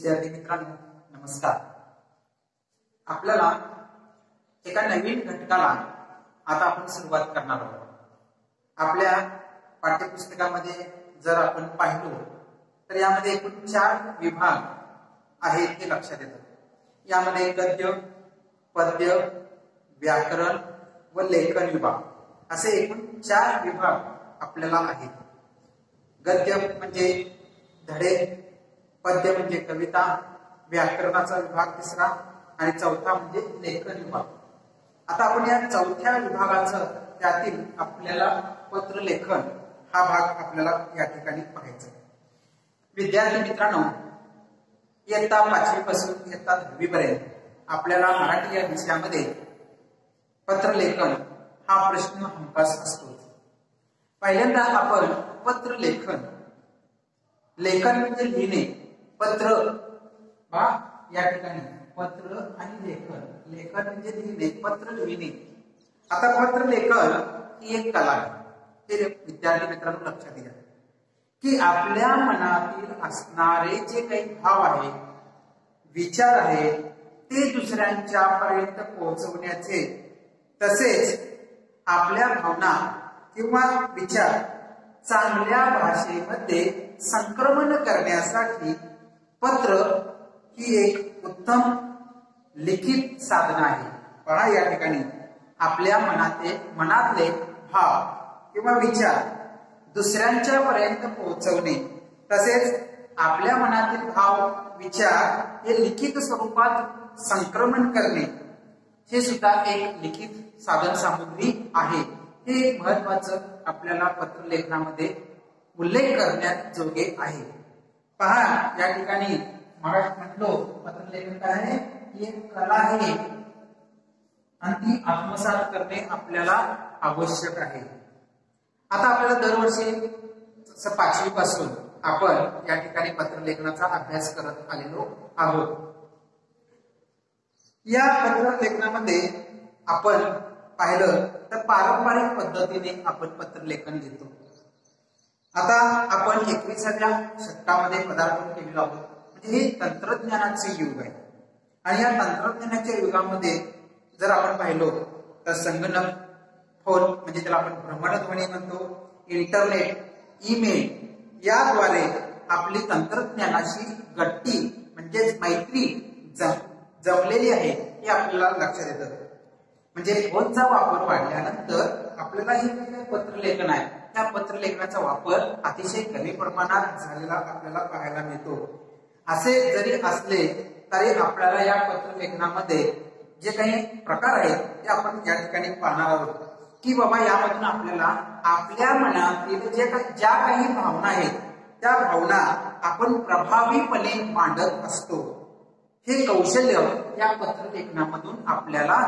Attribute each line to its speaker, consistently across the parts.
Speaker 1: विद्यार्थी मित्रांनो नमस्कार। आपल्याला एका नवीन घटकाला आता आपण सुरुवात करणार आहोत। आपल्या पाठ्यपुस्तकामध्ये जर आपण पाहिलो तर यामध्ये एकूण 4 विभाग आहेत हे लक्षात येतं। यामध्ये गद्य, पद्य, व्याकरण व लेखन विभाग असे एकूण 4 विभाग आपल्याला आहेत। गद्य म्हणजे धडे, पद्य म्हणजे कविता, व्याकरणाचा विभाग 3रा आणि 4था म्हणजे लेखन विभाग। आता आपण या 4थ्या विभागाचं त्यातील आपल्याला पत्र लेखन हा भाग आपल्याला या ठिकाणी पाहायचा आहे। विद्यार्थी मित्रांनो, इयत्ता 5वी पासून इयत्ता 10वी पर्यंत आपल्याला मराठी या विषयामध्ये पत्र लेखन हा प्रश्न हमखास असतो। पहिल्यांदा आपण पत्र लेखन, लेखन म्हणजे लिहिणे, पत्र या ठिकाणी पत्र आणि लेखन, लेखन म्हणजे लिहिणे, पत्र लिहिणे। आता पत्र लेखन ही एक कला आहे। हे विद्यार्थी मित्रांनो लक्षात घ्या की आपल्या मनातील असणारे जे काही भाव आहे, विचार आहे, ते दुसऱ्यांच्या पर्यंत पोहोचवण्याचे, तसेच आपल्या भावना किंवा विचार चांगल्या भाषेमध्ये संक्रमण करण्यासाठी पत्र ही एक उत्तम लिखित साधन आहे। पहा या ठिकाणी आपल्या मनातले भाव किंवा विचार दुसऱ्यांच्या पर्यंत पोहोचवणे, तसेच आपल्या मनातील भाव विचार हे लिखित स्वरूपात संक्रमण करणे, हे सुद्धा एक लिखित साधन सामुग्री आहे। हे एक महत्वाचं आपल्याला पत्र लेखनामध्ये उल्लेख करण्याजोगे आहे। पहा या ठिकाणी म्हटलो पत्र लेखन काय आहे, एक कला आहे आणि ती आत्मसात करणे आपल्याला आवश्यक आहे। आता आपल्याला दरवर्षी 5वी पासून आपण या ठिकाणी पत्र लेखनाचा अभ्यास करत आलेलो आहोत। या पत्र लेखनामध्ये आपण पाहिलं तर पारंपरिक पद्धतीने आपण पत्र लेखन घेतो। आता आपण 21व्या शतकामध्ये पदार्पण केलेलो आहोत, म्हणजे हे तंत्रज्ञानाचे युग आहे। आणि या तंत्रज्ञानाच्या युगामध्ये जर आपण पाहिलो तर संगणक, फोन म्हणजे त्याला आपण भ्रमणध्वनी म्हणतो, इंटरनेट, ईमेल याद्वारे आपली तंत्रज्ञानाशी गट्टी म्हणजे मैत्री जमलेली आहे हे आपल्याला लक्षात येतं। म्हणजे फोनचा वापर वाढल्यानंतर आपल्याला हे पत्र लेखन आहे, त्या पत्र लेखनाचा वापर अतिशय कमी प्रमाणात झालेला आपल्याला पाहायला मिळतो। असे जरी असले तरी आपल्याला या पत्र लेखनामध्ये जे काही प्रकार आहेत ते आपण या ठिकाणी पाहणार आहोत की बाबा यामधून आपल्याला आपल्या मनातील ज्या काही भावना आहेत त्या भावना आपण प्रभावीपणे मांडत असतो। हे कौशल्य या पत्र लेखनामधून आपल्याला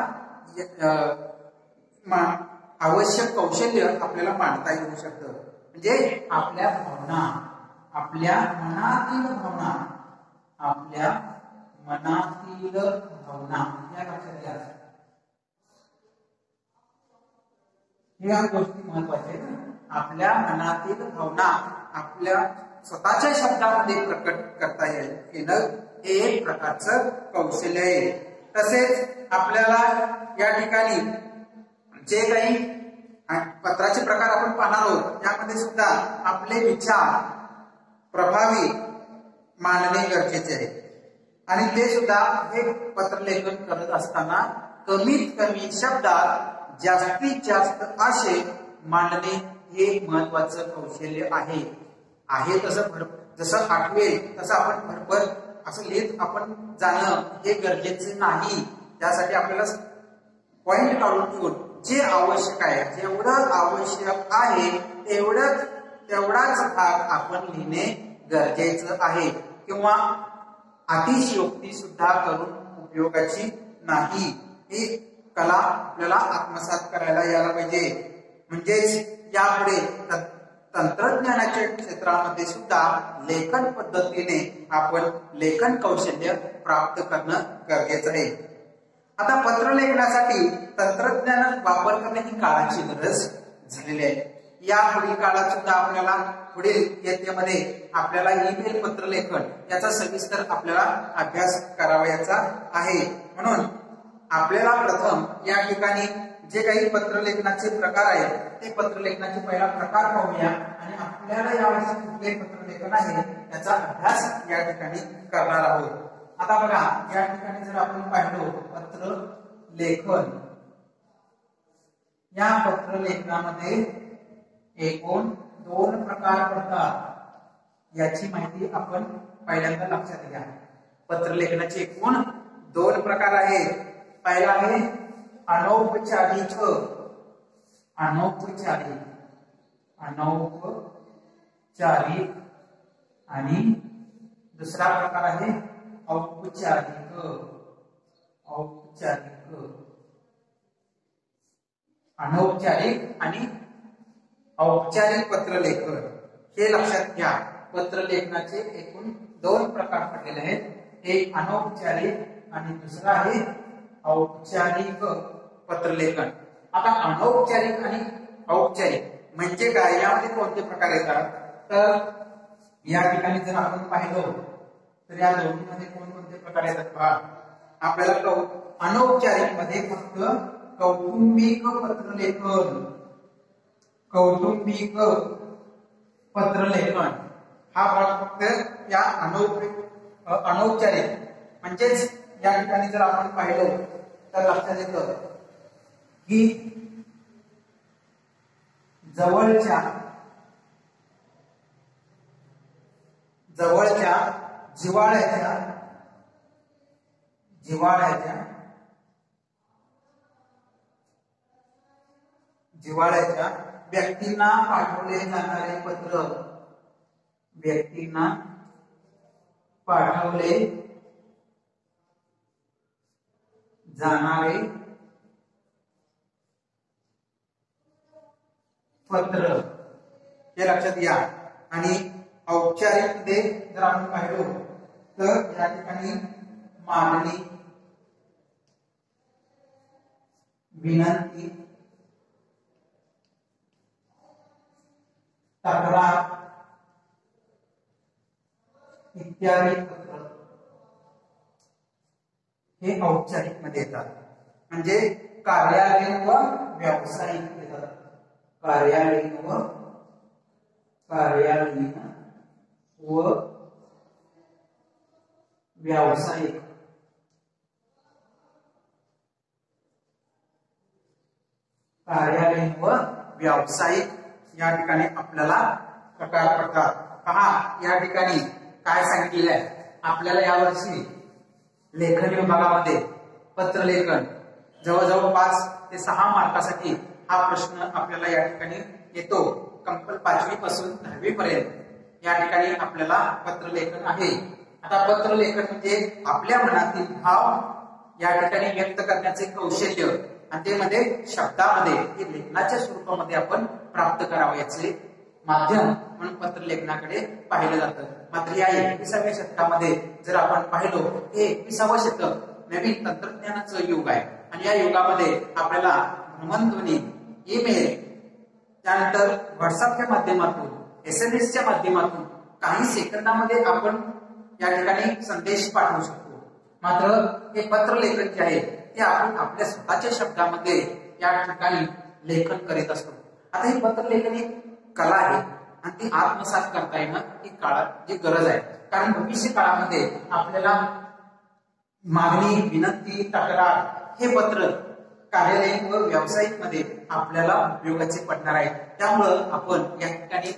Speaker 1: आवश्यक कौशल्य आपल्याला मांडता येऊ शकतं। म्हणजे आपल्या भावना, आपल्या मनातील भावना, आपल्या मनातील भावना या लक्षात घ्या। या गोष्टी महत्वाच्या आहेत। आपल्या मनातील भावना आपल्या स्वतःच्या शब्दामध्ये प्रकट करता येणं हे एक प्रकारचं कौशल्य आहे। तसेच आपल्याला या ठिकाणी जे काही पत्राचे प्रकार आपण पाहणार आहोत त्यामध्ये सुद्धा आपले विचार प्रभावी मांडणे गरजेचे आहे। आणि ते सुद्धा हे पत्र लेखन करत असताना कमीत कमी शब्दात जास्तीत जास्त आशय मांडणे हे महत्वाचं कौशल्य आहे। जसं आठवेल तसं आपण भरभर असं लिहित आपण जाणं हे गरजेचे नाही। त्यासाठी आपल्याला पॉइंट काढून ठेवून जे आवश्यक आहे, जेवढं आवश्यक आहे तेवढाच भाग आपण लिहिणे गरजेचं आहे। किंवा अतिशयोक्ती सुद्धा करून उपयोगाची नाही। ही कला आपल्याला आत्मसात करायला यायला पाहिजे। म्हणजेच यापुढे तंत्रज्ञानाच्या क्षेत्रामध्ये सुद्धा लेखन पद्धतीने आपण लेखन कौशल्य प्राप्त करणं गरजेचं आहे। आता पत्र लेखनासाठी तंत्रज्ञान वापर करणे ही काळाची गरज झालेली आहे। या पुढील काळात सुद्धा आपल्याला पुढील इयत्तेमध्ये आपल्याला ईमेल पत्रलेखन याचा सविस्तर आपल्याला अभ्यास करावयाचा आहे। म्हणून आपल्याला प्रथम या ठिकाणी जे काही पत्रलेखनाचे प्रकार आहेत ते पत्रलेखनाचे पहिला प्रकार पाहूया आणि आपल्याला यावर्षी कुठले पत्रलेखन आहे त्याचा अभ्यास या ठिकाणी करणार आहोत। आता बघा या ठिकाणी जर आपण पाहिलो पत्रलेखन, या पत्रलेखनामध्ये एकूण 2 प्रकार पडतात याची माहिती आपण पहिल्यांदा लक्षात घ्या। पत्रलेखनाचे एकूण 2 प्रकार आहेत। पहिला आहे अनौपचारिक, अनौपचारिक आणि दुसरा प्रकार आहे औपचारिक, अनौपचारिक आणि औपचारिक पत्रलेखन हे लक्षात घ्या। पत्रलेखनाचे एकूण 2 प्रकार पडलेले आहेत, एक अनौपचारिक आणि दुसरा आहे औपचारिक पत्रलेखन। आता अनौपचारिक आणि औपचारिक म्हणजे काय, यामध्ये कोणते प्रकार येतात तर या ठिकाणी जर आपण पाहिलं तर या दोन्हीमध्ये कोणकोणते प्रकार येतात पहा। आपल्याला अनौपचारिक मध्ये फक्त कौटुंबिक पत्रलेखन, कौटुंबिक पत्रलेखन हा भाग फक्त या अनौपचारिक म्हणजेच या ठिकाणी जर आपण पाहिलं तर लक्षात येतं की जवळच्या जिव्हाळ्याच्या व्यक्तींना पाठवले जाणारे पत्र, व्यक्तींना पाठवले जाणारे पत्र हे लक्षात घ्या। आणि औपचारिक मध्ये जर आपण पाहिलो तर या ठिकाणी मागणी, विनंती, तक्रार इत्यादी पत्र हे औपचारिक मध्ये येतात। म्हणजे कार्यालयीन व व्यावसायिक येतात, कार्यालयीन व व्यावसायिक, कार्यालयीन व व्यावसायिक या ठिकाणी आपल्याला प्रकार पडतात। पहा या ठिकाणी काय सांगितलेलं आहे आपल्याला यावर्षी लेखन विभागामध्ये पत्रलेखन जवळजवळ 5 ते 6 मार्कासाठी हा प्रश्न आपल्याला या ठिकाणी येतो। कंपल 5वी पासून 10वी पर्यंत या ठिकाणी आपल्याला पत्रलेखन आहे। आता पत्रलेखन म्हणजे आपल्या मनातील भाव या ठिकाणी व्यक्त करण्याचे कौशल्य आणि ते मध्ये शब्दामध्ये हे लेखनाच्या स्वरूपामध्ये आपण प्राप्त करावयाचे माध्यम म्हणून पत्रलेखनाकडे पाहिलं जातं। मात्र या 21व्या शतकामध्ये जर आपण पाहिलो हे 21वं शतक नवीन तंत्रज्ञानाचं युग आहे आणि या युगामध्ये आपल्याला भ्रमणध्वनी, ईमेल, त्यानंतर व्हॉट्सअपच्या माध्यमातून, SMS च्या माध्यमातून काही सेकंदामध्ये आपण या ठिकाणी संदेश पाठवू शकतो। मात्र हे पत्रलेखन जे आहे ते आपण आपल्या स्वतःच्या शब्दामध्ये या ठिकाणी लेखन करीत असतो। आता ही पत्रलेखन ही कला आहे आणि ती आत्मसात करता येणं ही काळाची गरज आहे। कारण भविष्य काळामध्ये आपल्याला मागणी, विनंती, तक्रार हे पत्र कार्यालयीन व व्यावसायिक मध्ये आपल्याला उपयोगाचे पडणार आहे। त्यामुळं आपण या ठिकाणी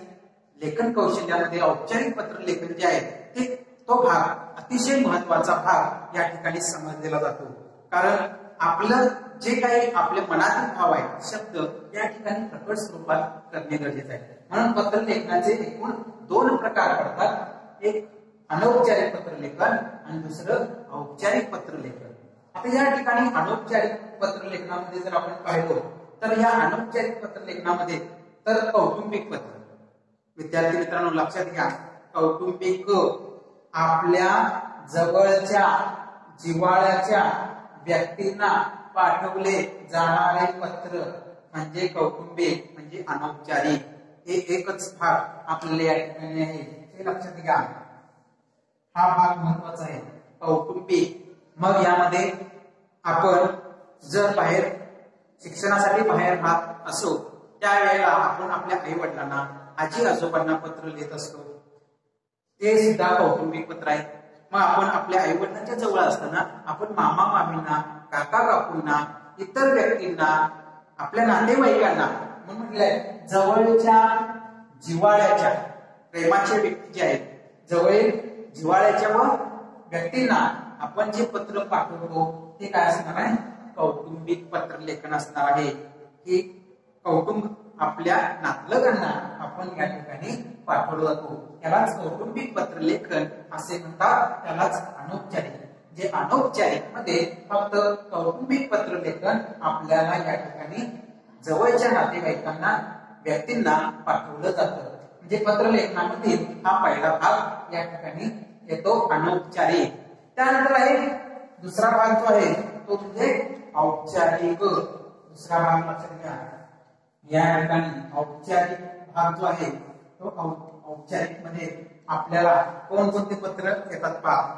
Speaker 1: लेखन कौशल्यामध्ये औपचारिक पत्रलेखन जे आहे ते तो भाग अतिशय महत्वाचा भाग या ठिकाणी समजलेला जातो। कारण आपलं जे काही आपल्या मनातील भाव आहे शब्द या ठिकाणी प्रकट स्वरूपात करणे गरजेचे आहे। म्हणून पत्रलेखनाचे एकूण 2 प्रकार पडतात, एक अनौपचारिक पत्रलेखन आणि दुसरं औपचारिक पत्रलेखन। आता या ठिकाणी अनौपचारिक पत्रलेखनामध्ये जर आपण पाहिलो तर या अनौपचारिक पत्रलेखनामध्ये तर कौटुंबिक पत्र, विद्यार्थी मित्रांनो लक्षात घ्या, कौटुंबिक आपल्या जवळच्या जिव्हाळ्याच्या व्यक्तींना पाठवले जाणारे पत्र म्हणजे कौटुंबिक, म्हणजे अनौपचारिक। हे एकच भाग आपल्याला या ठिकाणी आहे हे लक्षात घ्या. हा भाग महत्वाचा आहे कौटुंबिक. मग यामध्ये आपण जर बाहेर शिक्षणासाठी बाहेर राहत असो त्यावेळेला आपण आपल्या आई वडिलांना आजी आजोबांना पत्र लिहित असतो, ते सुद्धा कौटुंबिक पत्र आहे. मग आपण आपल्या आई वडिलांच्या जवळ असताना आपण मामा मामींना काका काकूंना इतर व्यक्तींना आपल्या नातेवाईकांना म्हणून म्हटलंय जवळच्या जिव्हाळ्याच्या प्रेमाचे व्यक्ती जे आहेत जवळ जिव्हाळ्याच्या व व्यक्तींना आपण जे पत्र पाठवतो ते काय असणार आहे कौटुंबिक पत्र लेखन असणार आहे. ही कौटुंब आपल्या नातलगांना आपण या ठिकाणी पाठवलं जातो त्यालाच कौटुंबिक पत्र लेखन असे म्हणतात. त्यालाच अनौपचारिक. जे अनौपचारिक मध्ये फक्त कौटुंबिक पत्र लेखन आपल्याला या ठिकाणी जवळच्या नातेवाईकांना व्यक्तींना पाठवलं जातं. म्हणजे पत्र लेखनामधील हा पहिला भाग या ठिकाणी येतो अनौपचारिक. त्यानंतर आहे दुसरा भाग जो आहे तो म्हणजे औपचारिक. दुसरा भाग लक्षात घ्या या ठिकाणी औपचारिक भाग जो आहे तो औपचारिक मध्ये आपल्याला कोणकोणते पत्र येतात पहा.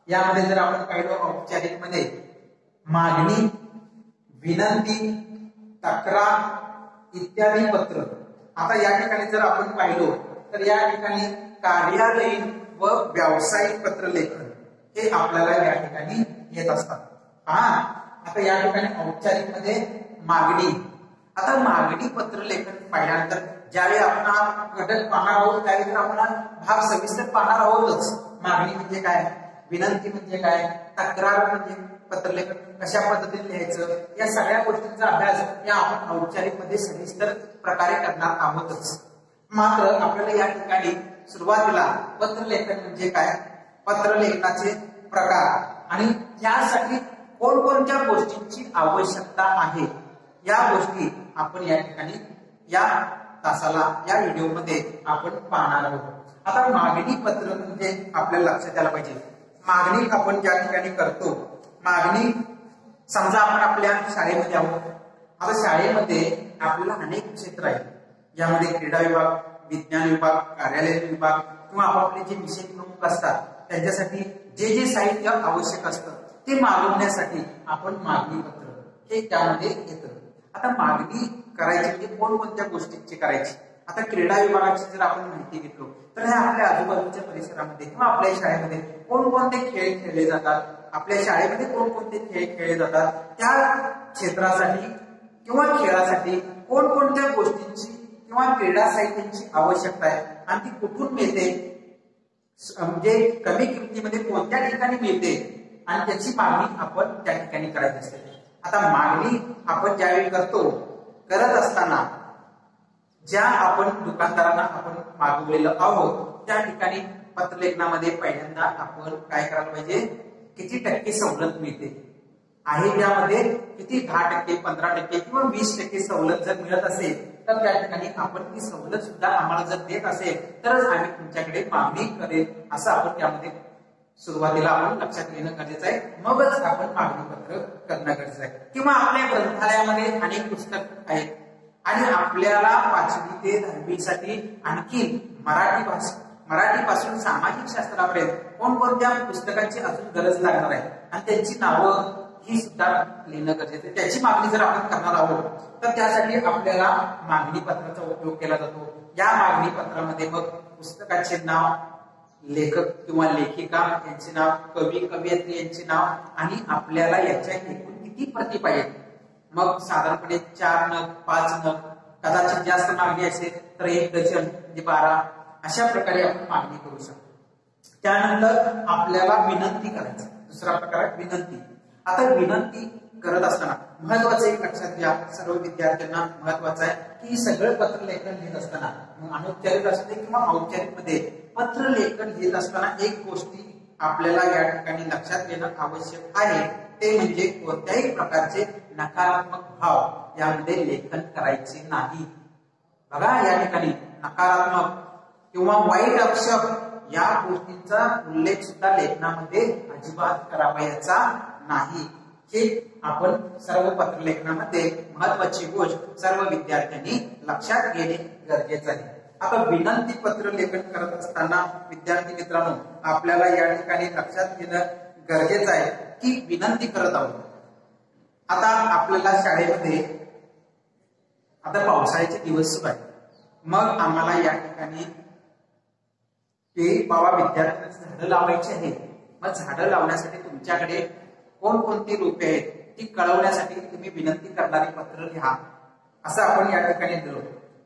Speaker 1: यामध्ये जर आपण पाहिलं औपचारिक मध्ये मागणी, विनंती, तक्रार इत्यादी पत्र. आता या ठिकाणी जर आपण पाहिलो तर या ठिकाणी कार्यालयीन व व्यावसायिक पत्र लेखन हे आपल्याला या ठिकाणी येत असतात. पहा आता या ठिकाणी औपचारिक मध्ये मागणी. आता मागणी पत्र लेखन पाहिल्यानंतर ज्यावेळी आपण हा घटक पाहणार आहोत त्यावेळी तर आपण भाग सविस्तर पाहणार आहोतच. मागणी म्हणजे काय, विनंती म्हणजे काय, तक्रार म्हणजे पत्रलेखन कशा पद्धतीने लिहायचं या सगळ्या गोष्टींचा अभ्यास या आपण औपचारिक मध्ये सविस्तर प्रकारे करणार आहोतच. मात्र आपल्याला या ठिकाणी सुरुवातीला पत्रलेखन म्हणजे काय, पत्रलेखनाचे प्रकार आणि यासाठी कोणकोणत्या गोष्टींची आवश्यकता आहे या गोष्टी आपण या ठिकाणी या तासाला या व्हिडिओमध्ये आपण पाहणार आहोत. आता मागणी पत्र म्हणजे आपल्याला लक्षात यायला पाहिजे. मागणी आपण ज्या ठिकाणी करतो, मागणी समजा आपण आपल्या शाळेमध्ये आहोत. आता शाळेमध्ये आपल्याला अनेक क्षेत्र आहेत. यामध्ये क्रीडा विभाग, विज्ञान विभाग, कार्यालयीन विभाग किंवा आपापले जे विषय प्रमुख असतात त्यांच्यासाठी जे जे साहित्य आवश्यक असतं ते मागवण्यासाठी आपण मागणी पत्र हे त्यामध्ये येतं. आता मागणी करायची म्हणजे कोणकोणत्या गोष्टींची करायची. आता क्रीडा विभागाची जर आपण माहिती घेतलो तर ह्या आपल्या आजूबाजूच्या परिसरामध्ये किंवा आपल्या शाळेमध्ये कोणकोणते खेळ खेळले जातात, आपल्या शाळेमध्ये कोणकोणते खेळ खेळले जातात त्या क्षेत्रासाठी किंवा खेळासाठी कोणकोणत्या गोष्टींची किंवा क्रीडा साहित्याची आवश्यकता आहे आणि ती कुठून मिळते, म्हणजे कमी किमतीमध्ये कोणत्या ठिकाणी मिळते आणि त्याची मागणी आपण त्या ठिकाणी करायची असते. आता मागणी आपण ज्यावेळी करत असताना ज्या आपण दुकानदारांना आपण मागवलेलं आहोत त्या ठिकाणी पत्रलेखनामध्ये पहिल्यांदा आपण काय करायला पाहिजे, किती टक्के सवलत मिळते आहे त्यामध्ये, किती 10%, 15% किंवा 20% सवलत जर मिळत असेल तर त्या ठिकाणी आपण ती सवलत सुद्धा आम्हाला जर देत असेल तरच आम्ही तुमच्याकडे मागणी करेल असं आपण त्यामध्ये सुरुवातीला आपण लक्षात घेणं गरजेचं आहे. मगच आपण मागणी पत्र करणं गरजेचं आहे. किंवा आपल्या ग्रंथालयामध्ये अनेक पुस्तक आहेत आणि आपल्याला 5वी ते 10वी साठी आणखी मराठी पासून सामाजिक शास्त्रापर्यंत कोणकोणत्या पुस्तकांची अजून गरज लागणार आहे आणि त्यांची नावं ही सुद्धा लिहिणं गरजेचं आहे. त्याची मागणी जर आपण करणार आहोत तर त्यासाठी आपल्याला मागणी पत्राचा उपयोग केला जातो. या मागणी पत्रामध्ये मग पुस्तकाचे नाव, लेखक किंवा लेखिका यांचे नाव, कवी कवयित्री यांचे नाव आणि आपल्याला याच्या एकूण किती प्रती पाहिजे. मग साधारणपणे 4 नग, 5 नग, कदाचित जास्त मागणी असेल तर 1 डझन म्हणजे 12 अशा प्रकारे आपण मागणी करू शकतो. त्यानंतर आपल्याला विनंती करायची. दुसरा प्रकार आहे विनंती. आता विनंती करत असताना महत्वाचं एक लक्षात घ्या, सर्व विद्यार्थ्यांना महत्वाचं आहे की सगळं पत्र लेखन लिहित असताना मग अनौपचारिक असते किंवा औपचारिक मध्ये पत्र लेखन लिहित असताना एक गोष्टी आपल्याला या ठिकाणी लक्षात घेणं आवश्यक आहे, ते म्हणजे कोणत्याही प्रकारचे नकारात्मक भाव यामध्ये लेखन करायचे नाही. बघा या ठिकाणी नकारात्मक किंवा वाईट अपशब्द या गोष्टींचा उल्लेख सुद्धा लेखनामध्ये अजिबात करावयाचा नाही. हे आपण सर्व पत्रलेखनामध्ये महत्वाची गोष्ट सर्व विद्यार्थ्यांनी लक्षात घेणे गरजेचं आहे. आता विनंती पत्र लेखन करत असताना विद्यार्थी मित्रांनो आपल्याला या ठिकाणी लक्षात घेणं गरजेचं आहे की विनंती करत आहोत. आता आपल्याला शाळेमध्ये आता पावसाळ्याचे दिवस सुरू आहेत. मग आम्हाला या ठिकाणी बाबा विद्यार्थ्यांना झाडं लावायची आहे. मग झाडं लावण्यासाठी तुमच्याकडे कोणकोणती रोपे आहेत ती कळवण्यासाठी तुम्ही विनंती करणारी पत्र लिहा असं आपण या ठिकाणी दिलं.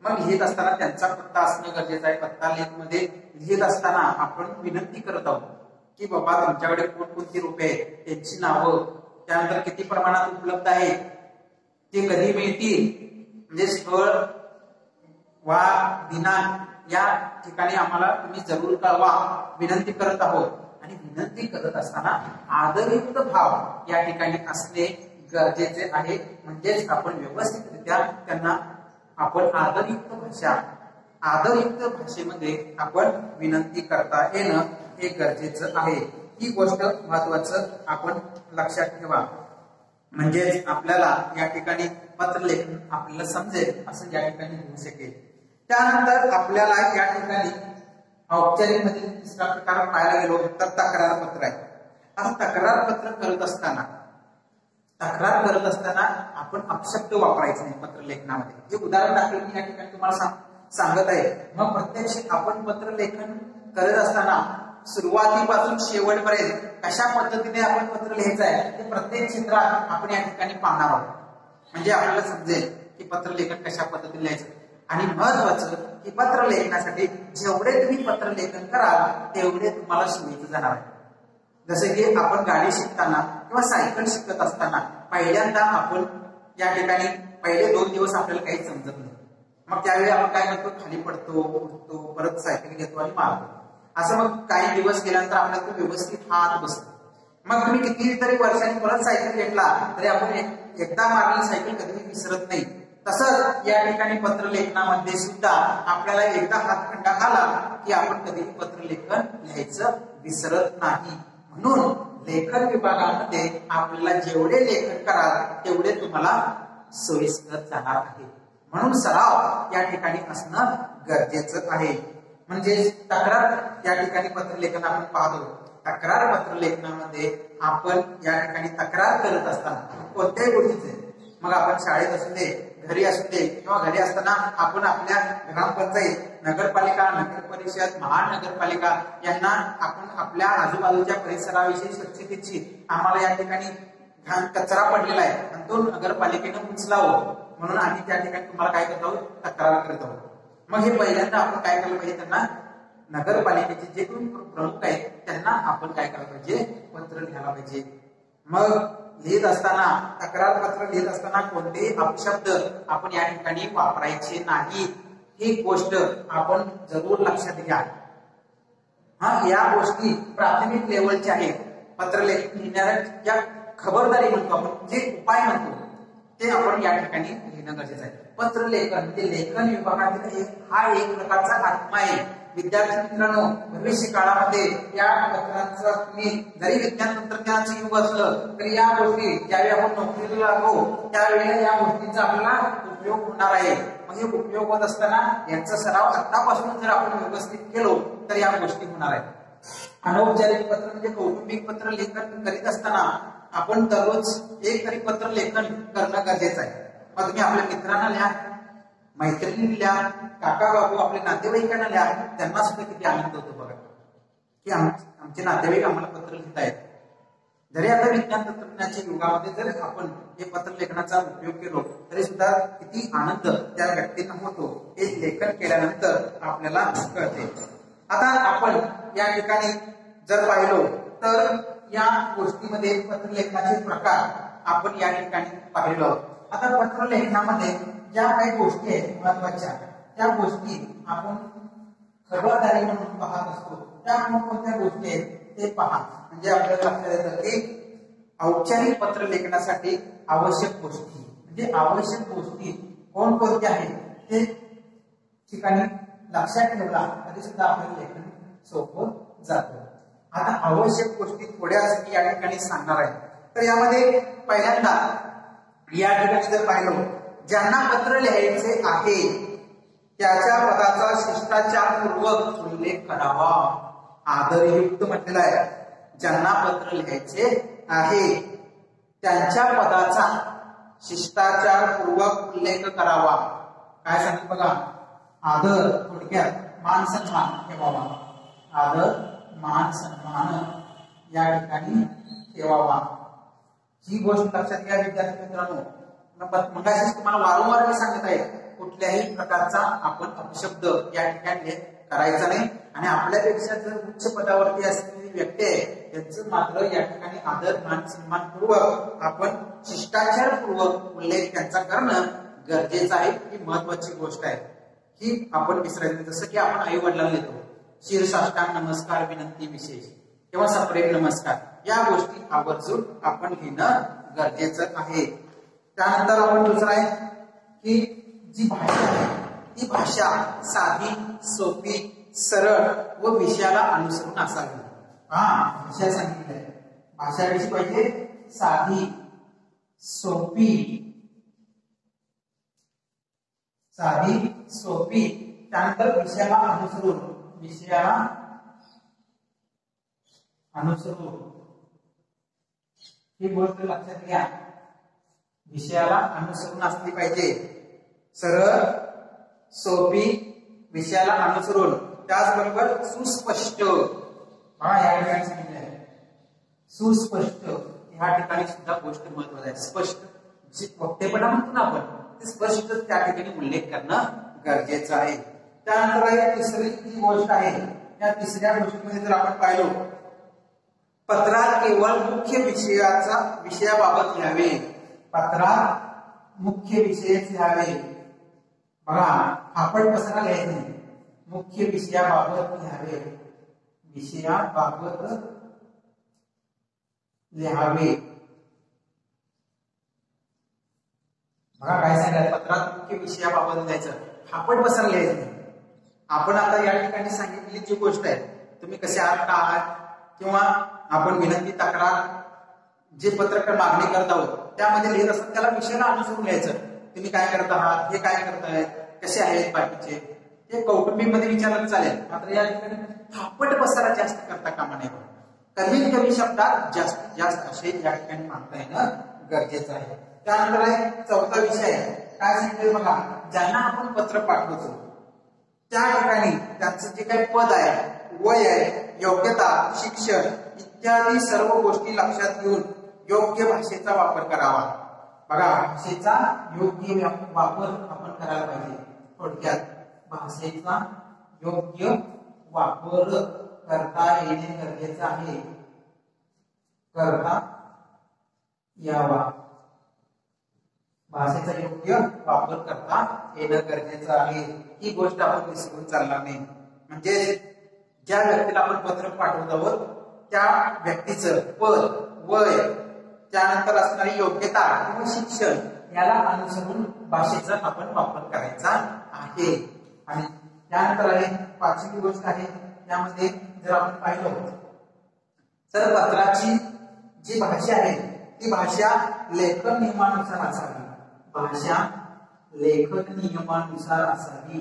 Speaker 1: मग लिहित असताना त्यांचा पत्ता असणं गरजेचं आहे. पत्ता लेख मध्ये लिहित असताना आपण विनंती करत आहोत की बाबा तुमच्याकडे कोणकोणती रोपे आहेत, त्यांची नावं, त्यानंतर किती प्रमाणात उपलब्ध आहे, ते कधी मिळतील, म्हणजे स्थळ वा दिनांक या ठिकाणी आम्हाला तुम्ही जरूर कळवा, विनंती करत आहोत. आणि विनंती करत असताना आदरयुक्त भाव या ठिकाणी असणे गरजेचे आहे. म्हणजेच आपण व्यवस्थितरित्या त्यांना आपण आदरयुक्त भाषेमध्ये आपण विनंती करता येणं हे गरजेचं आहे. ही गोष्ट महत्वाचं आपण लक्षात ठेवा. म्हणजेच आपल्याला या ठिकाणी पत्र लेखन आपल्याला समजेल असं या ठिकाणी होऊ शकेल. त्यानंतर आपल्याला या ठिकाणी औपचारिक मध्ये तिसरा प्रकार पाहायला गेलो तर तक्रार पत्र आहे. आता तक्रार पत्र करत असताना आपण अपशब्द वापरायचे नाही पत्र लेखनामध्ये. हे उदाहरण दाखल मी या ठिकाणी तुम्हाला सांगत आहे. मग प्रत्यक्ष आपण पत्र लेखन करत असताना सुरुवातीपासून शेवटपर्यंत कशा पद्धतीने आपण पत्र लिहायचं आहे ते प्रत्येक क्षेत्रात आपण या ठिकाणी पाहणार आहोत. म्हणजे आपल्याला समजेल की पत्र लेखन कशा पद्धतीने लिहायचं. आणि महत्वाचं की पत्र लेखनासाठी जेवढे तुम्ही पत्र लेखन कराल तेवढे तुम्हाला सोयीचं जाणार आहे. जसे की आपण गाडी शिकताना किंवा सायकल शिकत असताना पहिल्यांदा आपण या ठिकाणी पहिले 2 दिवस आपल्याला काही समजत नाही. मग त्यावेळी आपण काय करतो, खाली पडतो, उठतो, परत सायकल घेतो आणि मारतो. असं मग काही दिवस गेल्यानंतर आपल्याला तो व्यवस्थित हात बसतो. मग तुम्ही कितीतरी वर्षांनी परत सायकल घेतला तरी आपण एकदा मारलेली सायकल कधीही विसरत नाही. तसंच या ठिकाणी पत्र लेखनामध्ये सुद्धा आपल्याला एकदा हातखंडा आला की आपण कधीही पत्र लेखन लिहायचं विसरत नाही. म्हणून लेखन विभागामध्ये आपल्याला जेवढे लेखन कराल तेवढे तुम्हाला सोयीस्कर जाणार आहे. म्हणून सराव या ठिकाणी असणं गरजेचं आहे. म्हणजे तक्रार या ठिकाणी पत्र लेखन आपण पाहतो. तक्रार पत्र लेखनामध्ये आपण या ठिकाणी तक्रार करत असताना कोणत्याही गोष्टीचे, मग आपण शाळेत असू दे, घरी असू दे किंवा घरी असताना आपण आपल्या ग्रामपंचायत, नगरपालिका, नगर परिषद, महानगरपालिका यांना आपण आपल्या आजूबाजूच्या परिसराविषयी स्वच्छतेची आम्हाला या ठिकाणी घाण कचरा पडलेला आहे आणि तो नगरपालिकेनं उचलावं म्हणून आम्ही त्या ठिकाणी तुम्हाला काय करत आहोत, तक्रार करत आहोत. मग हे पहिल्यांदा आपण काय केलं पाहिजे, त्यांना नगरपालिकेचे जे कोणी प्रमुख आहेत त्यांना आपण काय करायला पाहिजे, पत्र लिहायला पाहिजे. मग लिहित असताना, तक्रार पत्र लिहित असताना कोणतेही अपशब्द आपण या ठिकाणी वापरायचे नाही. ही गोष्ट आपण जरूर लक्षात घ्या. या गोष्टी प्राथमिक लेवलच्या आहेत. पत्र लिहिणाऱ्या ज्या खबरदारी म्हणतो आपण, जे उपाय म्हणतो ते आपण या ठिकाणी लिहिणं गरजेचं आहे. पत्र लेखन म्हणजे लेखन विभागातील हा एक प्रकारचा आत्मा आहे. विद्यार्थी मित्रांनो, भविष्य काळामध्ये या पत्रांचा तुम्ही जरी विज्ञान तंत्रज्ञानाचे युग असलं तरी या गोष्टी ज्यावेळी आपण नोकरीला लागू त्यावेळेला या गोष्टींचा आपल्याला उपयोग होणार आहे. मग हे उपयोग होत असताना यांचा सराव आतापासून जर आपण व्यवस्थित केलो तर या गोष्टी होणार आहेत. अनौपचारिक पत्र म्हणजे कौटुंबिक पत्र लेखन करीत असताना आपण दररोज एक तरी पत्र लेखन करणं गरजेचं आहे. मग तुम्ही आपल्या मित्रांना लिहा, मैत्रिणींना लिहा, काका बाबू आपल्या नातेवाईकांना लिहा. त्यांना सुद्धा किती आनंद होतो बघा की आमचे नातेवाईक आम्हाला पत्र लिहित आहेत. जरी आता विज्ञान तंत्रज्ञानाच्या युगामध्ये जर आपण हे पत्र लेखनाचा उपयोग केलो तरी सुद्धा किती आनंद त्या व्यक्तींना होतो हे लेखन केल्यानंतर आपल्याला कळते. आता आपण या ठिकाणी जर पाहिलो तर या गोष्टीमध्ये पत्र लेखनाचे प्रकार आपण या ठिकाणी पाहिलेलो आहोत. आता पत्र लेखनामध्ये ज्या काही गोष्टी आहेत महत्वाच्या त्या गोष्टी आपण खबरदारी म्हणून पाहत असतो. त्या कोणत्या गोष्टी आहेत ते पहा. म्हणजे आपल्याला लक्षात येतं की औपचारिक पत्र लेखनासाठी आवश्यक गोष्टी म्हणजे आवश्यक गोष्टी कोणकोणत्या आहेत ते ठिकाणी लक्षात ठेवला तरी सुद्धा आपलं लेखन सोपं जातं. आता आवश्यक गोष्टी थोड्या या ठिकाणी सांगणार आहे. तर यामध्ये पहिल्यांदा या ठिकाणी जर पाहिलं, ज्यांना पत्र लिहायचे आहे त्याच्या पदाचा शिष्टाचारपूर्वक उल्लेख करावा. आदरयुक्त म्हटलेला आहे. ज्यांना पत्र लिहायचे आहे त्यांच्या पदाचा शिष्टाचारपूर्वक उल्लेख करावा. काय सांगितलं बघा, आदर थोडक्यात मान सन्मान ठेवावा. आदर मान सन्मान या ठिकाणी ठेवावा. ही गोष्ट लक्षात घ्या विद्यार्थी मित्रांनो. मगाशीच तुम्हाला वारंवार मी सांगत आहे, कुठल्याही प्रकारचा आपण अपशब्द या ठिकाणी करायचा नाही. आणि आपल्यापेक्षा जर उच्च पदावरती असलेली व्यक्ती आहे त्यांचं मात्र या ठिकाणी आदर मान सन्मान पूर्वक आपण शिष्टाचारपूर्वक उल्लेख त्यांचा करणं गरजेचं आहे. ही महत्वाची गोष्ट आहे. ही आपण विसरायची. जसं की आपण आई वडिलांना देतो शीर्षाष्टांग नमस्कार विनंती विशेष किंवा सप्रेम नमस्कार, या गोष्टी आवर्जून आपण घेणं गरजेचं आहे. त्यानंतर आपण दुसरं आहे की जी भाषा आहे ती भाषा साधी सोपी सरळ व विषयाला अनुसरून असावी. भाषा सांगितलंय, भाषा कशी पाहिजे, साधी सोपी, साधी सोपी. त्यानंतर विषयाला अनुसरून, विषयाला अनुसरून ही गोष्ट लक्षात घ्या. विषयाला अनुसरून असली पाहिजे. सरळ सोपी विषयाला अनुसरून, त्याचबरोबर सुस्पष्ट. या ठिकाणी सांगितलं आहे सुस्पष्ट. या ठिकाणी सुद्धा गोष्ट महत्वाची आहे. स्पष्ट जे वक्तेपणा म्हणतो ना आपण, ते स्पष्ट त्या ठिकाणी उल्लेख करणं गरजेचं आहे. त्यानंतर आहे तिसरी जी गोष्ट आहे, त्या तिसऱ्या गोष्टीमध्ये जर आपण पाहिलो, पत्रात केवळ मुख्य विषयाबाबत लिहावे. पत्रात मुख्य विषयच लिहावे. बघा, फापट पसरा लिहायचं नाही, मुख्य विषयाबाबत लिहावे. विषयाबाबत लिहावे. बघा काय सांगायचं, पत्रात मुख्य विषयाबाबत लिहायचं, फापट पसरा लिहायचं नाही. आपण आता या ठिकाणी सांगितलेली जी गोष्ट आहे, तुम्ही कसे आहात का आहात किंवा आपण विनंती तक्रार जे पत्रकार मागणी करत आहोत त्यामध्ये लिहित असतात, त्याला विषयाला अनुसरून लिहायचं. तुम्ही काय करत आहात, हे काय करतायत, कसे आहेत बाकीचे, हे कौटुंबिकमध्ये विचारलं चालेल. मात्र या ठिकाणी फापट पसारा जास्त करता कामा नये. कमीत कमी शब्दात जास्तीत जास्त असे या ठिकाणी मागता येणं गरजेचं आहे. त्यानंतर आहे चौथा विषय आहे, काय सांगितलं बघा, ज्यांना आपण पत्र पाठवतो त्या ठिकाणी त्यांचं जे काही पद आहे, वय आहे, योग्यता, शिक्षण इत्यादी सर्व गोष्टी लक्षात घेऊन योग्य भाषेचा वापर करावा. बघा, भाषेचा योग्य वापर आपण करायला पाहिजे. थोडक्यात भाषेचा योग्य वापर करता येणे गरजेचं आहे. करता यावा. भाषेचा योग्य वापर करता येणं गरजेचं आहे. ही गोष्ट आपण विसरून चालणार नाही. म्हणजे ज्या व्यक्तीला आपण पत्र पाठवत आहोत त्या व्यक्तीचं पद, वय, त्यानंतर असणारी योग्यता किंवा शिक्षण याला अनुसरून भाषेचा आपण वापर करायचा आहे. आणि त्यानंतर आहे पाचवी गोष्ट आहे, त्यामध्ये जर आपण पाहिलं तर पत्राची जी भाषा आहे ती भाषा लेखन नियमानुसार असावी. भाषा लेखन नियमानुसार असावी.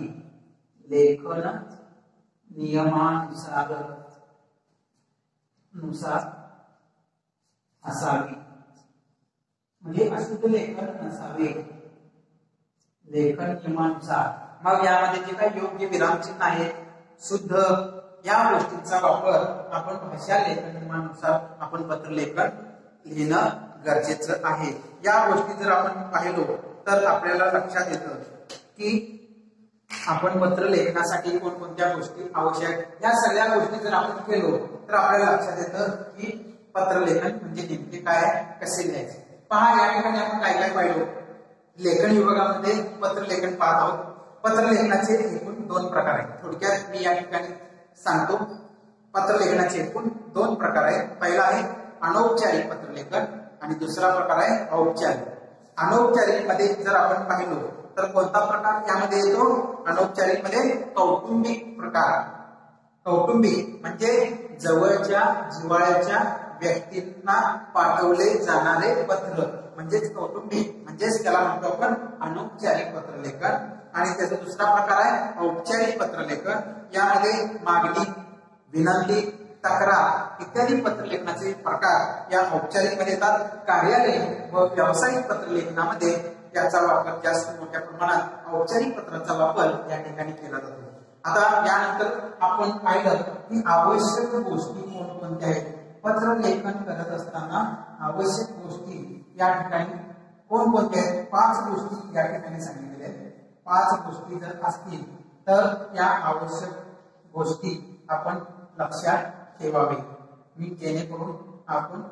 Speaker 1: लेखन नियमानुसार असावी. म्हणजे अशुद्ध लेखन नसावे. लेखन नियमानुसार. मग यामध्ये जे काही योग्य विरामचिन्ह आहे, शुद्ध, या गोष्टींचा वापर आपण भाषा लेखन नियमानुसार आपण पत्र लेखन लिहिणं गरजेचं आहे. या गोष्टी जर आपण पाहिलो तर आपल्याला लक्षात येतं की आपण पत्र लेखनासाठी कोणकोणत्या गोष्टी आवश्यक, या सगळ्या गोष्टी जर आपण केलो तर आपल्याला लक्षात येतं की पत्र लेखन म्हणजे नेमके काय, कसे लिहायचे. पहा, या ठिकाणी आपण काय काय पाहिलो. लेखन विभागामध्ये पत्र लेखन पाहत आहोत. पत्र लेखनाचे एकूण 2 प्रकार आहेत. थोडक्यात मी या ठिकाणी सांगतो. पत्र लेखनाचे एकूण 2 प्रकार आहेत. पहिला आहे अनौपचारिक पत्र लेखन आणि दुसरा प्रकार आहे औपचारिक. अनौपचारिक मध्ये जर आपण पाहिलो तर कोणता प्रकार यामध्ये येतो, अनौपचारिक मध्ये कौटुंबिक प्रकार. कौटुंबिक म्हणजे जवळच्या जिव्हाळ्याच्या व्यक्तींना पाठवले जाणारे पत्र म्हणजेच कौटुंबिक, म्हणजेच त्याला म्हणतो आपण अनौपचारिक पत्रलेखन. आणि त्याचा दुसरा प्रकार आहे औपचारिक पत्रलेखन. यामध्ये मागणी, विनंती, तक्रार इत्यादी पत्रलेखनाचे प्रकार या औपचारिक मध्ये येतात. कार्यालयीन व व्यावसायिक पत्रलेखनामध्ये त्याचा वापर जास्त मोठ्या प्रमाणात औपचारिक पत्राचा वापर या ठिकाणी केला जातो. आता यानंतर आपण पाहिलं की आवश्यक गोष्टी कोणकोणत्या आहेत. पत्रलेखन करत असताना आवश्यक गोष्टी या ठिकाणी कोणकोणत्या आहेत? 5 गोष्टी या ठिकाणी सांगितलेल्या आहेत. 5 गोष्टी जर असतील तर या आवश्यक गोष्टी आपण लक्षात ठेवावे. मी जेणेकरून आपण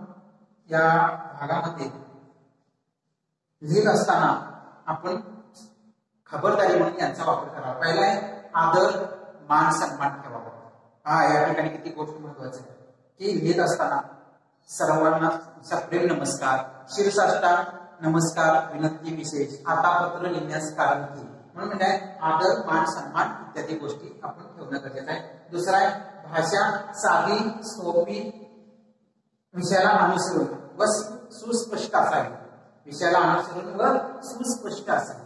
Speaker 1: या भागामध्ये लिहित असताना आपण खबरदारी म्हणून यांचा वापर करावा. पहिला आहे आदर, मान, सन्मान ठेवावा. हा या ठिकाणी किती गोष्ट महत्वाची आहे की लिहित असताना सर्वांना सप्रेम नमस्कार, शिरसाष्टांग नमस्कार, विनंती विशेष, आता पत्र लिहिण्यास कारण की, म्हणून म्हणजे आदर, मान, सन्मान इत्यादी गोष्टी आपण ठेवणं गरजेचं आहे. दुसरा आहे भाषा साधी, सोपी, विषयाला अनुसरून व सुस्पष्ट असावी. विषयाला अनुसरून व सुस्पष्ट असावी.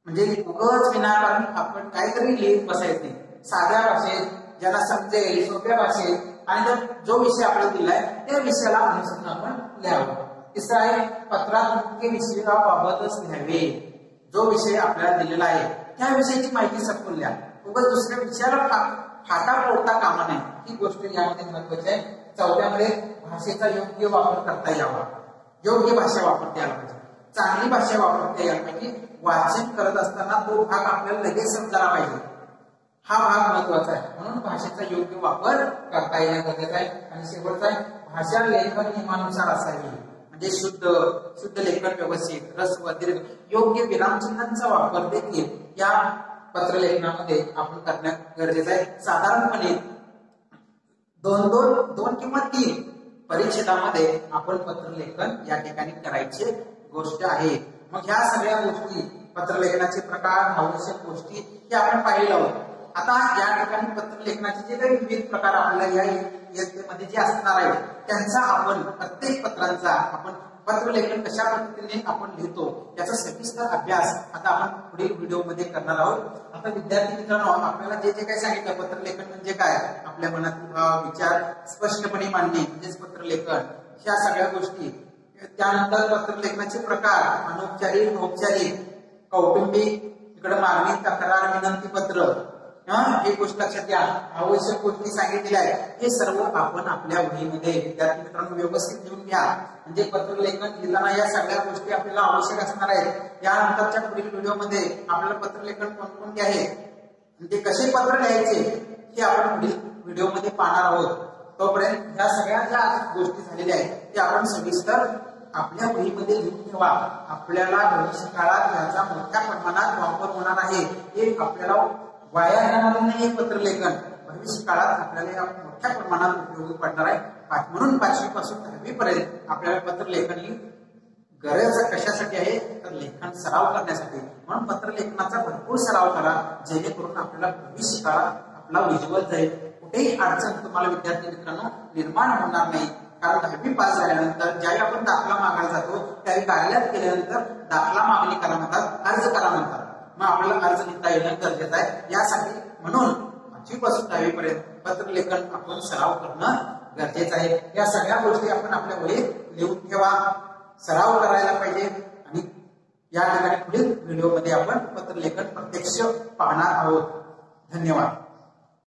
Speaker 1: म्हणजे उगाच विनाकारण आपण काहीतरी लिहित बसायचे. साध्या भाषेत ज्याला समजेल, सोप्या भाषेत आणि जर जो विषय आपल्याला दिलाय त्या विषयाला अनुसरून आपण लिहावं. तिसरा आहे पत्रात मुख्य विषयाबाबतच लिहावे. जो विषय आपल्याला दिलेला आहे त्या विषयाची माहिती सखोल लिहा. उगाच दुसऱ्या विषयाला फाटा फोडता कामा नये. ही गोष्ट यामध्ये महत्वाची आहे. चौथ्यामध्ये भाषेचा योग्य वापर करता यावा. योग्य भाषा वापरता यायला पाहिजे. चांगली भाषा वापरता यायला पाहिजे. वाचन करत असताना तो भाग आपल्याला लगेच समजायला पाहिजे. हा भाग महत्वाचा आहे. म्हणून भाषेचा योग्य वापर करता येणं गरजेचं आहे. आणि शेवटचा आहे भाषा लेखन नियमानुसार असावी. म्हणजे शुद्ध लेखन, व्यवस्थित, ह्रस्व, दीर्घ, योग्य विरामचिन्हांचा वापर देखील या पत्रलेखनामध्ये आपण करणं गरजेचं आहे. साधारणपणे 2 किंवा 3 परिच्छेदामध्ये आपण पत्रलेखन या ठिकाणी करायची गोष्ट आहे. मग ह्या सगळ्या गोष्टी, पत्रलेखनाचे प्रकार, आवश्यक गोष्टी हे आपण पाहिलेलो आहोत. आता या ठिकाणी पत्रलेखनाचे जे काही विविध प्रकार आपल्याला या इयत्तेमध्ये जे असणार आहे त्यांचा आपण प्रत्येक पत्रांचा आपण पत्रलेखन कशा पद्धतीने आपण लिहितो याचा सविस्तर अभ्यास आता आपण पुढील व्हिडिओमध्ये करणार आहोत. आता विद्यार्थी मित्रांनो, आपल्याला जे काही सांगितलं पत्रलेखन म्हणजे काय, आपल्या मनातील भाव, विचार स्पष्टपणे मांडणे म्हणजेच पत्रलेखन, ह्या सगळ्या गोष्टी. त्यानंतर पत्रलेखनाचे प्रकार अनौपचारिक, औपचारिक, कौटुंबिक, इकडे मागणी, तक्रार, विनंती पत्र, ही गोष्ट लक्षात घ्या. आवश्यक गोष्टी सांगितलेल्या आहेत हे सर्व आपण आपल्या वहीमध्ये विद्यार्थी मित्रांनो व्यवस्थित लिहून घ्या. म्हणजे पत्रलेखन लिहिताना या सगळ्या गोष्टी आपल्याला आवश्यक असणार आहेत. यानंतरच्या पुढील व्हिडिओमध्ये आपल्याला पत्रलेखन कोणकोणते आहे, म्हणजे कसे पत्र लिहायचे हे आपण पुढील व्हिडिओमध्ये पाहणार आहोत. तोपर्यंत ह्या सगळ्या ज्या गोष्टी झालेल्या आहेत ते आपण सविस्तर आपल्या वहीमध्ये लिहून ठेवा. आपल्याला भविष्य काळात याचा मोठ्या प्रमाणात वापर होणार आहे. हे आपल्याला वाया जाणार नाही. पत्रलेखन भविष्य काळात आपल्याला मोठ्या प्रमाणात उपयोगी पडणार आहे. म्हणून 5वी पासून 10वी पर्यंत आपल्याला पत्रलेखन ही गरज कशासाठी आहे तर लेखन सराव करण्यासाठी. म्हणून पत्रलेखनाचा भरपूर सराव करा जेणेकरून आपल्याला भविष्य काळात आपला उज्ज्वल जाईल. कुठेही अडचण तुम्हाला विद्यार्थी मित्रांनो निर्माण होणार नाही. कारण 10वी पास झाल्यानंतर ज्यावेळी आपण दाखला मागायला जातो त्यावेळी कार्यालयात केल्यानंतर दाखला मागणी करा म्हणतात, अर्ज करा म्हणतात. मग आपल्याला अर्ज लिहिता येणं गरजेचं आहे. यासाठी म्हणून 5वी पासून 10वी पर्यंत पत्रलेखन आपण सराव करणं गरजेचं आहे. या सगळ्या गोष्टी आपण आपल्या वहीत लिहून ठेवा, सराव करायला पाहिजे. आणि या ठिकाणी पुढील व्हिडिओमध्ये आपण पत्रलेखन प्रत्यक्ष पाहणार आहोत. धन्यवाद.